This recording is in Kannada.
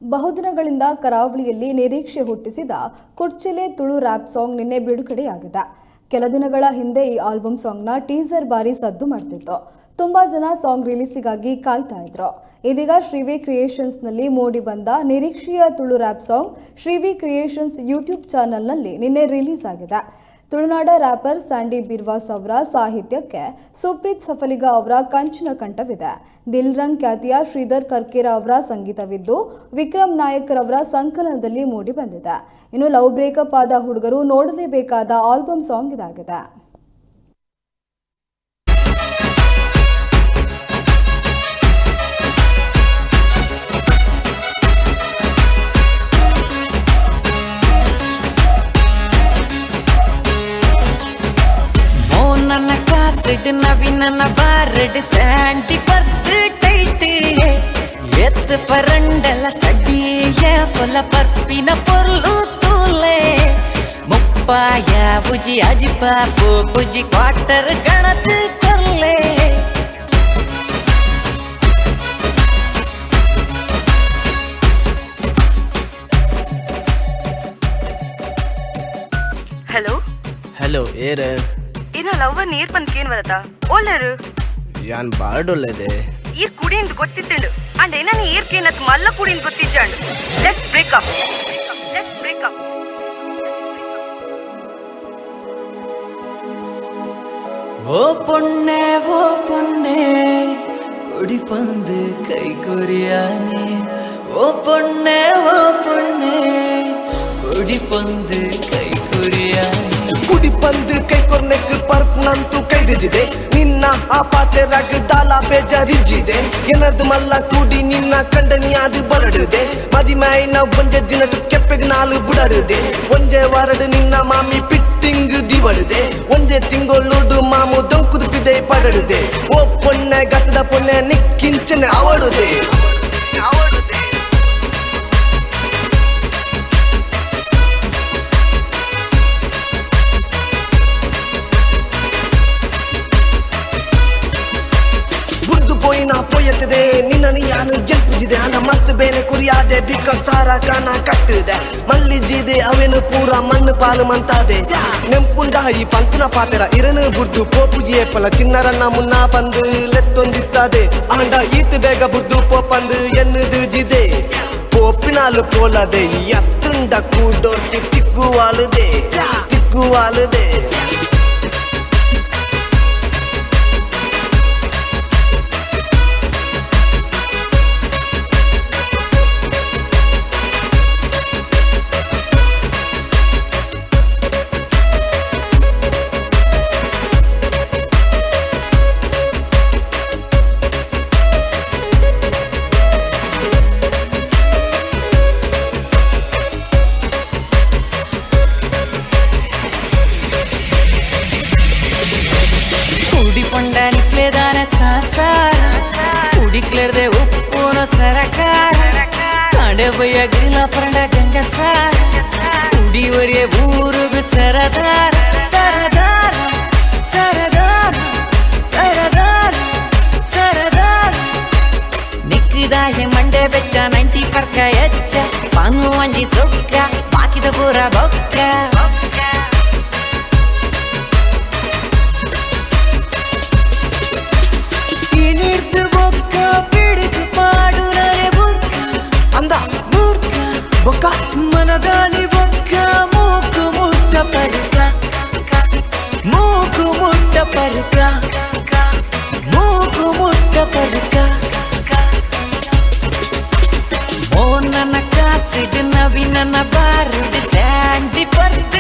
ಬಹುದಿನಗಳಿಂದ ಕರಾವಳಿಯಲ್ಲಿ ನಿರೀಕ್ಷೆ ಹುಟ್ಟಿಸಿದ ಕುರ್ಚಿಲೆ ತುಳು ರ್ಯಾಪ್ ಸಾಂಗ್ ನಿನ್ನೆ ಬಿಡುಗಡೆಯಾಗಿದೆ. ಕೆಲ ದಿನಗಳ ಹಿಂದೆ ಈ ಆಲ್ಬಮ್ ಸಾಂಗ್ನ ಟೀಸರ್ ಬಾರಿ ಸದ್ದು ಮಾಡ್ತಿತ್ತು. ತುಂಬಾ ಜನ ಸಾಂಗ್ ರಿಲೀಸಿಗಾಗಿ ಕಾಯ್ತಾ ಇದ್ರು. ಇದೀಗ ಶ್ರೀವಿ ಕ್ರಿಯೇಷನ್ಸ್ನಲ್ಲಿ ಮೂಡಿ ಬಂದ ನಿರೀಕ್ಷೆಯ Tulu rap song Shrivi creations YouTube ಚಾನೆಲ್ನಲ್ಲಿ ನಿನ್ನೆ ರಿಲೀಸ್ ಆಗಿದೆ. ತುಳುನಾಡ ರ್ಯಾಪರ್ ಸ್ಯಾಂಡಿ ಬಿರ್ವಾಸ್ ಅವರ ಸಾಹಿತ್ಯಕ್ಕೆ ಸುಪ್ರೀತ್ ಸಫಲಿಗ ಅವರ ಕಂಚಿನ ಕಂಠವಿದೆ. ದಿಲ್ ರಂಗ್ ಖ್ಯಾತಿಯ ಶ್ರೀಧರ್ ಕರ್ಕೇರ ಅವರ ಸಂಗೀತವಿದ್ದು ವಿಕ್ರಮ್ ನಾಯಕರ್ ಅವರ ಸಂಕಲನದಲ್ಲಿ ಮೂಡಿ ಬಂದಿದೆ. ಇನ್ನು ಲವ್ ಬ್ರೇಕಪ್ ಆದ ಹುಡುಗರು ನೋಡಲೇಬೇಕಾದ ಆಲ್ಬಮ್ ಸಾಂಗ್ ಇದಾಗಿದೆ. ನನ್ನ ಕಾಸಿಡ್ ನವೀನನ ಬಾರಡ್ ಸ್ಯಾಂಡಿ ಬರ್ತ್ ಟೈಟ್ ಎತ್ ಪರಂಡಲ ಸ್ಟಡಿಯ ಪೊಲ ಪರ್ಪಿನ ಪೊರ್ಲು ತೂಲೆ ಮುಪ್ಪಾಯ ಬುಜಿ ಅಜಿಪಾಪು ಬುಜಿ ಕ್ವಾರ್ಟರ್ ಗಣತ್ ಕೊರ್ಲೆ ಹಲೋ ಹಲೋ ಏರ ಏನೋ ಲವ್ವ ನೀರ್ ಬಂದ್ ಕೇನ್ ಬರತ್ತ ಓಲರು ಯಾನ್ ಬಾರ್ಡೊಳ್ಳೆದೆ ಈರ್ ಕುಡಿ ಅಂತ ಗೊತ್ತಿತ್ತಂಡು ಅಂಡ್ ಏನಾನಿ ಈರ್ ಕೇನತ್ ಮಲ್ಲ ಕುಡಿ ಅಂತ ಗೊತ್ತಿಜ್ಜಂಡು. ಲೆಟ್ಸ್ ಬ್ರೇಕಪ್ ಓ ಪೊಣ್ಣೆ ಕುಡಿ ಪಂದು ಕೈ ಕೊರಿಯಾನೆ ಓ ಪೊಣ್ಣೆ ಕುಡಿ ಪಂದು ಕೈ ಕೊರಿಯಾನೆ ಕುಡಿ ಬಂದು ಕೈ ಕೊರ್ನೆಕ್ ಪರ್ಪ್ ನಂತು ಕೈದಿದೆ ನಿನ್ನ ಆ ಪಾತೆ ರಾಗ ದಾಲ ಬೇಜಾರಿಜ್ಜಿದೆ ಏನರ್ದು ಮಲ್ಲ ಕೂಡಿ ನಿನ್ನ ಕಂಡನಿ ಅದು ಬರಡುದೆ ಮದಿಮಾಯಿನ ಒಂಜೆ ದಿನ ಕೆಪ್ಪೆಗ್ ನಾಲು ಬುಡಡುದೆ ಒಂಜೆ ವಾರಡು ನಿನ್ನ ಮಾಮಿ ಪಿಟ್ಟಿಂಗ್ ದಿವಡುದೆ ಒಂಜೆ ತಿಂಗೊಳ್ಳುಡು ಮಾಮು ದೊಂಕುದುಪಿದೆ ಪಡಡುದೆ ಓ ಪೊಣ್ಣೆ ಗತದ ಪೊಣ್ಣೆ ನಿಕ್ಕಿಂಚನೆ ಅವಡುದೆ ಪೋಯತ್ತದೆ ನಿನ್ನನ್ನು ಯಾನು ಗೆಲ್ಪಿಸಿದೆ ಹಣ ಮಸ್ತ್ ಬೇನೆ ಕುರಿಯಾದೆ ಬಿಕ್ಕ ಸಾರ ಕಾಣ ಕಟ್ಟಿದೆ ಮಲ್ಲಿಜಿದೆ ಅವೇನು ಪೂರ ಮಣ್ಣು ಪಾಲು ಮಂತಾದೆ ನೆಂಪುಂಡ ಈ ಪಂತನ ಪಾತೆರ ಇರನು ಬುಡ್ದು ಪೋಪುಜಿಯೇ ಪಲ ಚಿನ್ನರನ್ನ ಮುನ್ನ ಬಂದು ಲೆತ್ತೊಂದಿತ್ತದೆ ಆಂಡ ಈತ್ ಬೇಗ ಬುಡ್ದು ಪೋಪಂದು ಎನ್ನುದು ಜಿದೆ ಪೋಪಿನಾಲು ಪೋಲದೆ ಎತ್ತುಂಡ ಕೂಡೋರ್ತಿ ತಿಕ್ಕುವಾಲುದೆ ನಿಕ್ಲೆದಾನ ಸಾಸಾರ ಕುಡಿಕ್ಲೇರ್ದೆ ಉಪ್ಪುನ ಸರಕಾರ ಕಡೆಬಯ್ಯ ಗಿಲ ಪರಂಡ ಗಂಗಸಾರ ಕುಡಿವರಿಯ ಊರುಗು ಸರದಾರ ನಿಕ್ಕಿದಾಯ ಮಂಡೆ ಬೆಚ್ಚ 90 ಪರ್ಕ ಎಚ್ಚ ಪಾನು ಅಂಜಿ ಸೊಕ್ಕ ಬಾಕಿದ ಪೂರ ಬೊಕ್ಕ ಮನದಾಲಿ ಬೊಕ್ಕ ಮೂಕು ಮುಟ್ಟ ಪರುಕ ಓ ನನ್ನ ಕಾಸಿಡ್ ನವೀನನ ಬಾರುಡ್ ಸ್ಯಾಂಡಿ ಬರ್ತ್